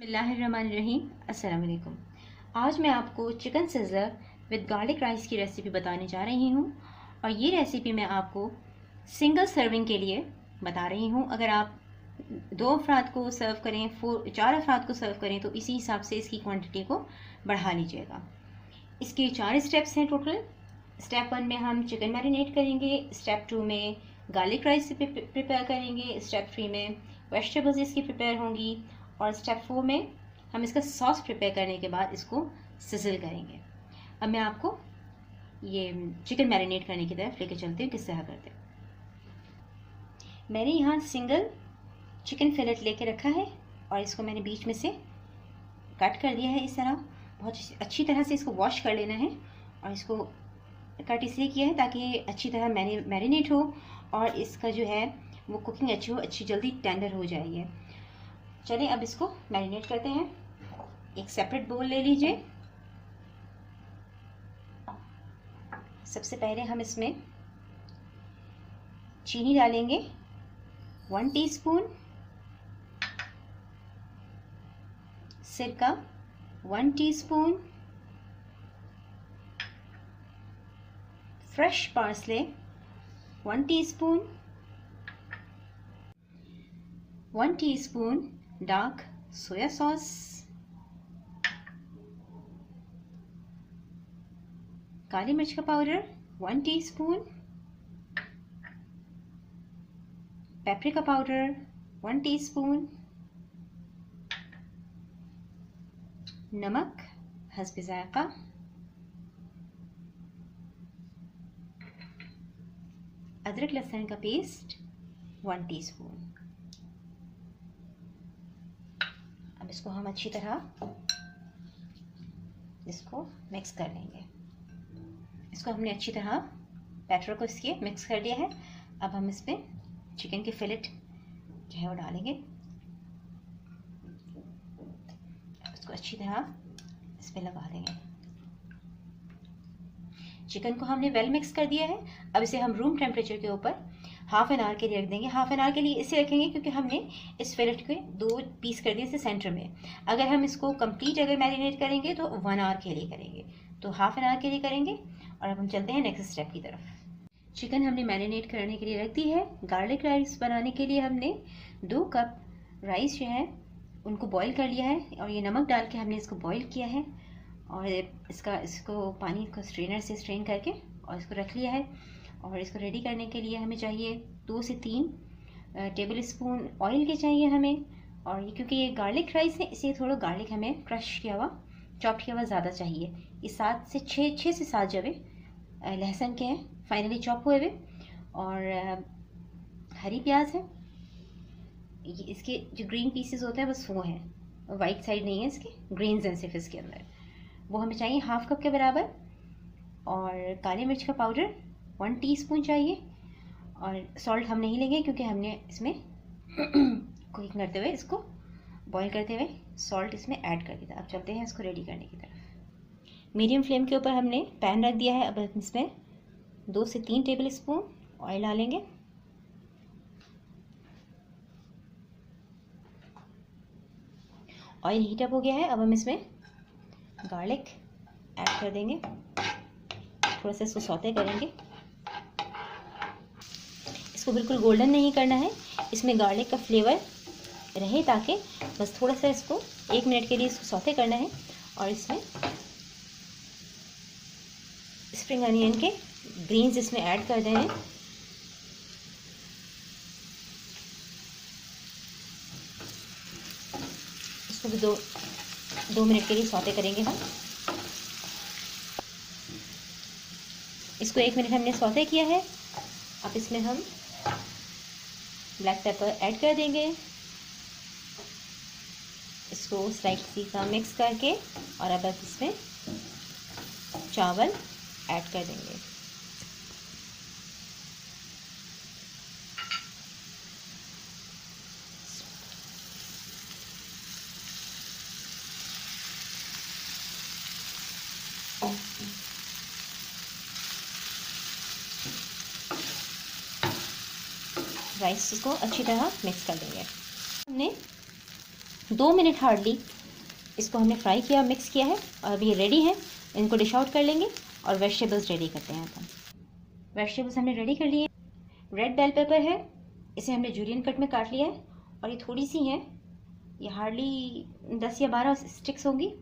बिस्मिल्लाहिर्रहमानिर्रहीम। अस्सलाम वालेकुम। आज मैं आपको chicken sizzler with garlic rice की रेसिपी बताने जा रही हूँ और ये रेसिपी मैं आपको सिंगल सर्विंग के लिए बता रही हूँ। अगर आप 2 अफराद को सर्व करें, 4 अफराद को सर्व करें तो इसी हिसाब से इसकी क्वांटिटी को बढ़ा लीजिएगा। इसके 4 स्टेप्स हैं टोटल। स्टेप 1 में हम चिकन मैरिनेट करेंगे, स्टेप 2 में गार्लिक राइस प्रिपेयर करेंगे, स्टेप 3 में वेजिटेबल्स इसकी प्रिपेयर होंगी और स्टेप 4 में हम इसका सॉस प्रिपेयर करने के बाद इसको सिजल करेंगे। अब मैं आपको ये चिकन मैरिनेट करने की तरफ लेके चलती हूँ, किस तरह करते हैं। मैंने यहाँ सिंगल चिकन फिलेट लेके रखा है और इसको मैंने बीच में से कट कर दिया है। इस तरह बहुत अच्छी तरह से इसको वॉश कर लेना है और इसको कट इसलिए किया है ताकि ये अच्छी तरह मैरिनेट हो और इसका जो है वो कुकिंग अच्छी हो, अच्छी जल्दी टेंडर हो जाएगी। चलिए अब इसको मैरिनेट करते हैं। एक सेपरेट बोल ले लीजिए। सबसे पहले हम इसमें चीनी डालेंगे 1 टीस्पून, सिरका 1 teaspoon, fresh parsley 1 teaspoon, 1 teaspoon dark soya sauce, काली मिर्च का powder 1 teaspoon, paprika powder 1 teaspoon, नमक हस्बे ज़ायक़ा, अदरक लहसुन का पेस्ट 1 टीस्पून। अब इसको हम अच्छी तरह इसको मिक्स कर लेंगे। इसको हमने अच्छी तरह बैटर को इसके मिक्स कर दिया है। अब हम इसमें चिकन की फिलेट जो है वो डालेंगे। इसको अच्छी तरह इस पर लगा देंगे। चिकन को हमने वेल मिक्स कर दिया है। अब इसे हम रूम टेम्परेचर के ऊपर हाफ एन आवर के लिए रख देंगे। हाफ एन आवर के लिए इसे रखेंगे क्योंकि हमने इस फिलेट के 2 पीस कर दिए इसे सेंटर में। अगर हम इसको कंप्लीट अगर मैरिनेट करेंगे तो 1 आवर के लिए करेंगे, तो हाफ एन आवर के लिए करेंगे। और अब हम चलते हैं नेक्स्ट स्टेप की तरफ। चिकन हमने मैरिनेट करने के लिए रख दी है। गार्लिक राइस बनाने के लिए हमने 2 कप राइस जो है उनको बॉईल कर लिया है और ये नमक डाल के हमने इसको बॉईल किया है और इसको पानी को स्ट्रेनर से स्ट्रेन करके और इसको रख लिया है। और इसको रेडी करने के लिए हमें चाहिए 2 से 3 टेबल स्पून ऑयल के चाहिए हमें। और ये क्योंकि ये गार्लिक राइस है इसलिए थोड़ा गार्लिक हमें क्रश किया हुआ, चॉप किया हुआ ज़्यादा चाहिए। ये 6 से 7 जवे लहसुन के हैं फाइनली चॉप हुए हुए और हरी प्याज है। इसके जो ग्रीन पीसेस होते हैं बस वो हैं, वाइट साइड नहीं है इसके, ग्रीन्स हैं सिर्फ इसके अंदर। वो हमें चाहिए हाफ कप के बराबर। और काली मिर्च का पाउडर 1 टीस्पून चाहिए। और सॉल्ट हम नहीं लेंगे क्योंकि हमने इसमें कुकिंग करते हुए, इसको बॉईल करते हुए सॉल्ट इसमें ऐड कर दिया था। अब चलते हैं इसको रेडी करने की तरफ। मीडियम फ्लेम के ऊपर हमने पैन रख दिया है। अब हम इसमें 2 से 3 टेबल स्पून ऑयल डालेंगे। ऑयल हीट अप हो गया है। अब हम इसमें गार्लिक ऐड कर देंगे, थोड़ा सा इसको सौते करेंगे। इसको बिल्कुल गोल्डन नहीं करना है, इसमें गार्लिक का फ्लेवर रहे ताकि बस थोड़ा सा इसको 1 मिनट के लिए इसको सौते करना है। और इसमें स्प्रिंग अनियन के ग्रीन्स इसमें ऐड कर दें। इसको भी 2 मिनट के लिए सौते करेंगे हम। इसको 1 मिनट हमने सौते किया है। अब इसमें हम ब्लैक पेपर ऐड कर देंगे। इसको स्लाइटली सा मिक्स करके और अब इसमें चावल ऐड कर देंगे। राइस को अच्छी तरह मिक्स कर देंगे। हमने 2 मिनट हार्डली इसको हमने फ्राई किया, मिक्स किया है और अभी ये रेडी है। इनको डिश आउट कर लेंगे और वेजिटेबल्स रेडी करते हैं। अपन वेजिटेबल्स हमने रेडी कर लिए। रेड बेल पेपर है, इसे हमने जूलियन कट में काट लिया है और ये थोड़ी सी हैं, ये हार्डली 10 या 12 स्टिक्स होंगी।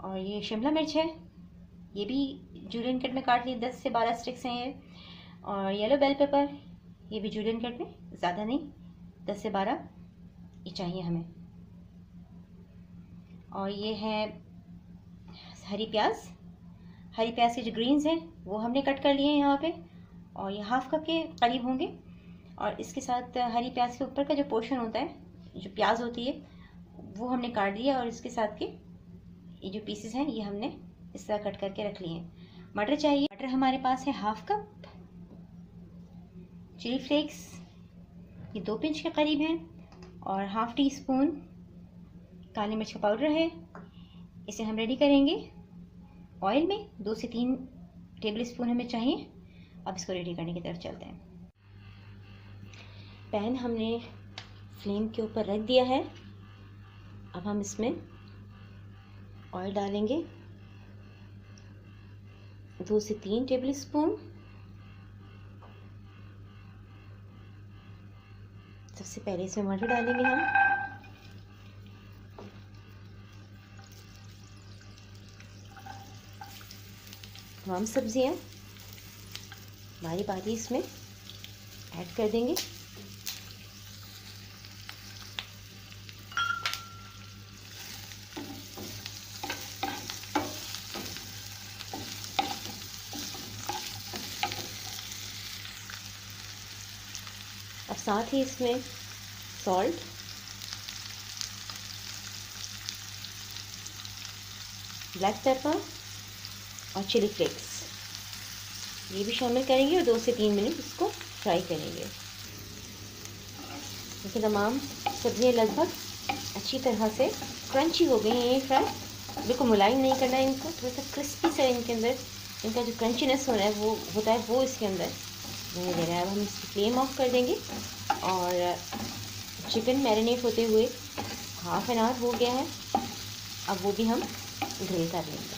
और ये शिमला मिर्च है, ये भी जूलियन कट में काट ली, 10 से 12 स्टिक्स हैं ये। और येलो बेल पेपर, ये भी जूलियन कट में, ज़्यादा नहीं, 10 से 12 ये चाहिए हमें। और ये है हरी प्याज, हरी प्याज के जो ग्रीन्स हैं वो हमने कट कर लिए हैं यहाँ पे, और ये हाफ कप के करीब होंगे। और इसके साथ हरी प्याज के ऊपर का जो पोर्शन होता है, जो प्याज होती है, वो हमने काट दिया और इसके साथ के ये जो पीसेस हैं ये हमने इस तरह कट करके रख लिए हैं। मटर चाहिए, मटर हमारे पास है हाफ कप। चिली फ्लेक्स ये 2 पिंच के करीब हैं और हाफ टी स्पून काली मिर्च का पाउडर है। इसे हम रेडी करेंगे ऑयल में, 2 से 3 टेबल स्पून हमें चाहिए। अब इसको रेडी करने की तरफ चलते हैं। पैन हमने फ्लेम के ऊपर रख दिया है। अब हम इसमें ऑयल डालेंगे, 2 से 3 टेबल स्पून। सबसे पहले इसमें मटर डालेंगे हम। तमाम सब्जियां बारी बारी इसमें ऐड कर देंगे। अब साथ ही इसमें सॉल्ट, ब्लैक पेपर और चिली फ्लेक्स ये भी शामिल करेंगे और 2 से 3 मिनट इसको फ्राई करेंगे। देखिए तमाम सब्जियां लगभग अच्छी तरह से क्रंची हो गई हैं। ये फ्राई बिल्कुल मुलायम नहीं करना है इनको, थोड़ा सा क्रिस्पी सा इनके अंदर इनका जो क्रंचीनेस हो रहा है वो होता है, वो इसके अंदर नहीं दे रहा है। अब हम इसकी फ्लेम ऑफ कर देंगे और चिकन मैरिनेट होते हुए हाफ एन आवर हो गया है। अब वो भी हम ग्रिल कर लेंगे।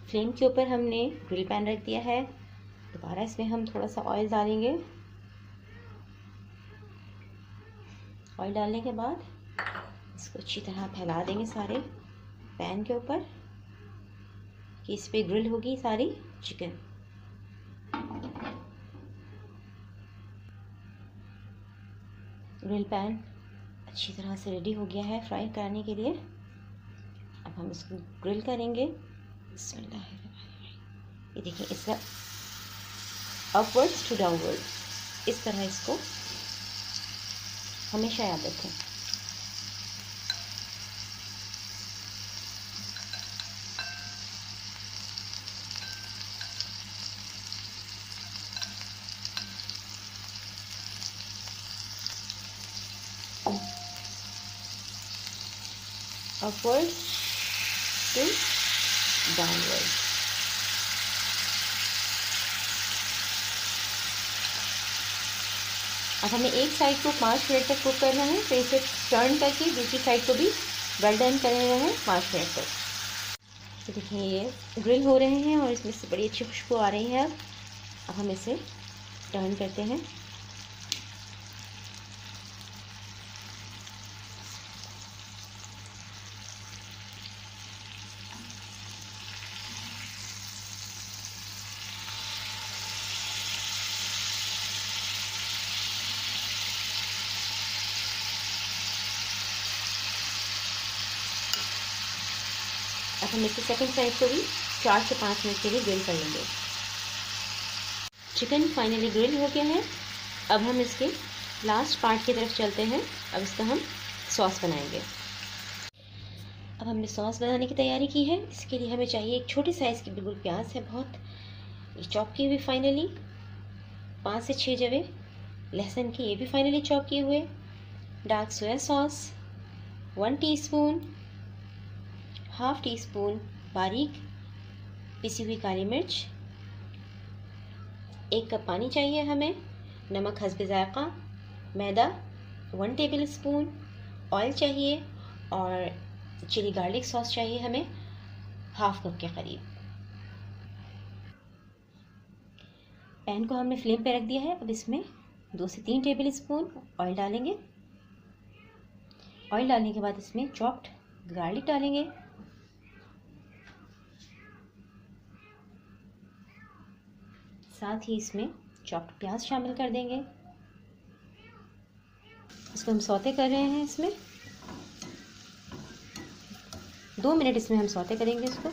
फ्लेम के ऊपर हमने ग्रिल पैन रख दिया है। दोबारा इसमें हम थोड़ा सा ऑयल डालेंगे। ऑयल डालने के बाद इसको अच्छी तरह फैला देंगे सारे पैन के ऊपर कि इस पे ग्रिल होगी सारी चिकन। ग्रिल पैन अच्छी तरह से रेडी हो गया है फ्राई करने के लिए। अब हम इसको ग्रिल करेंगे। ये देखिए इस तरह अपवर्ड्स टू डाउनवर्ड, इस तरह इसको हमेशा याद रखें। Upward to downward. अब हमें एक साइड को 5 मिनट तक कुक करना है, फिर इसे टर्न करके दूसरी साइड को भी वेल डन कर रहे हैं 5 मिनट तक। तो देखिए ये ग्रिल हो रहे हैं और इसमें से बड़ी अच्छी खुशबू आ रही है। अब हम इसे टर्न करते हैं। अब हम इसके सेकंड साइड को भी 4 से 5 मिनट के लिए ग्रिल कर लेंगे। चिकन फाइनली ग्रिल हो गया है। अब हम इसके लास्ट पार्ट की तरफ चलते हैं। अब इसका हम सॉस बनाएंगे। अब हमने सॉस बनाने की तैयारी की है। इसके लिए हमें चाहिए एक छोटे साइज़ की बिल्कुल प्याज है, बहुत चॉप की हुई फाइनली, 5 से 6 जवे लहसुन की, ये भी फाइनली चॉप किए हुए। Dark soya sauce 1 teaspoon, half tea spoon बारीक पिसी हुई काली मिर्च, 1 कप पानी चाहिए हमें, नमक हस्ब ज़ायक़ा, मैदा 1 टेबल स्पून, ऑयल चाहिए और चिली गार्लिक सॉस चाहिए हमें हाफ कप के करीब। पैन को हमने फ्लेम पे रख दिया है। अब इसमें 2 से 3 टेबल स्पून ऑयल डालेंगे। ऑयल डालने के बाद इसमें चॉप्ड गार्लिक डालेंगे, साथ ही इसमें चॉप्ड प्याज शामिल कर देंगे। इसको हम सौते कर रहे हैं। इसमें 2 मिनट इसमें हम सौते करेंगे इसको।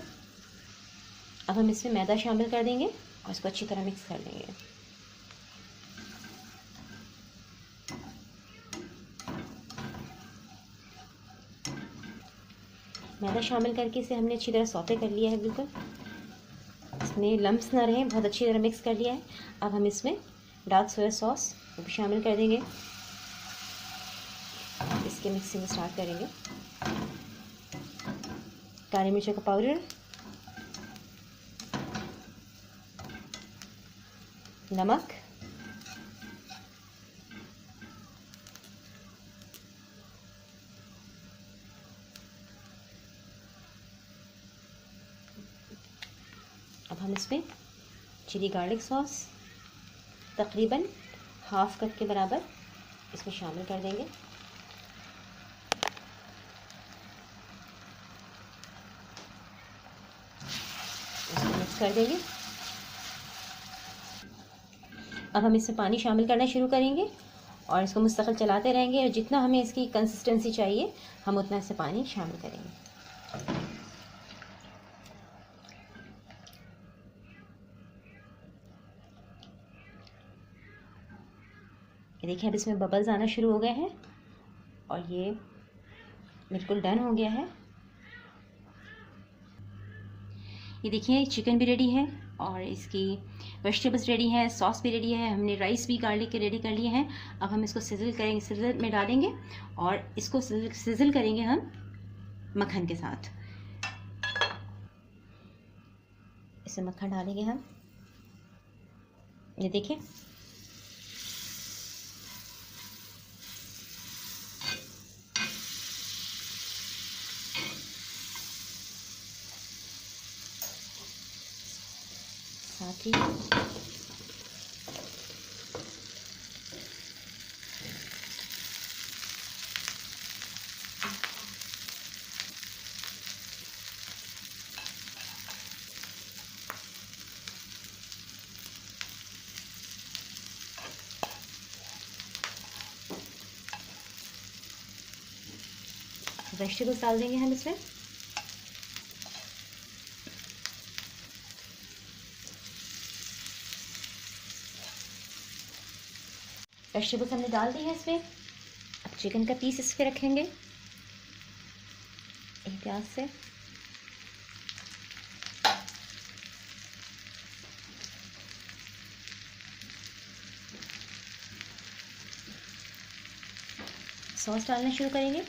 अब हम इसमें मैदा शामिल कर देंगे और इसको अच्छी तरह मिक्स कर देंगे। मैदा शामिल करके इसे हमने अच्छी तरह सौते कर लिया है, बिल्कुल इसमें लम्स ना रहें, बहुत अच्छी तरह मिक्स कर लिया है। अब हम इसमें डार्क सोया सॉस वो भी शामिल कर देंगे। इसके मिक्सिंग स्टार्ट करेंगे। काली मिर्चों का पाउडर, नमक, अब हम इसमें चिली गार्लिक सॉस तकरीबन हाफ कप के बराबर इसमें शामिल कर देंगे। इसको मिक्स कर देंगे। अब हम इसमें पानी शामिल करना शुरू करेंगे और इसको मुस्तकिल चलाते रहेंगे और जितना हमें इसकी कंसिस्टेंसी चाहिए हम उतना इससे पानी शामिल करेंगे। देखिए अब इसमें बबल्स आना शुरू हो गए हैं और ये बिल्कुल डन हो गया है। ये देखिए चिकन भी रेडी है और इसकी वेजिटेबल्स रेडी हैं, सॉस भी रेडी है, हमने राइस भी गार्लिक के रेडी कर लिए हैं। अब हम इसको सिजल करेंगे, सिजल में डालेंगे और इसको सिजल करेंगे हम मक्खन के साथ। इसे मक्खन डालेंगे हम, ये देखिए साथ ही वेजिटेबल्स डाल देंगे हम इसमें। वेजिटेबल्स हमने डाल दी है इसमें। अब चिकन का पीस इस पे रखेंगे एहतियात से। सॉस डालना शुरू करेंगे।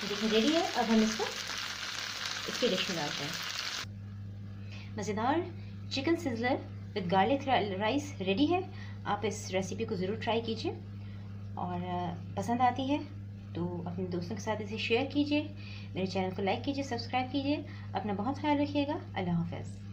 देखिए रेडी है। अब हम इसको इसकी डिश में डालते हैं। मज़ेदार chicken sizzler with garlic rice ready है। आप इस रेसिपी को ज़रूर ट्राई कीजिए और पसंद आती है तो अपने दोस्तों के साथ इसे शेयर कीजिए। मेरे चैनल को लाइक कीजिए, सब्सक्राइब कीजिए। अपना बहुत ख्याल रखिएगा। अल्लाह हाफ़िज़।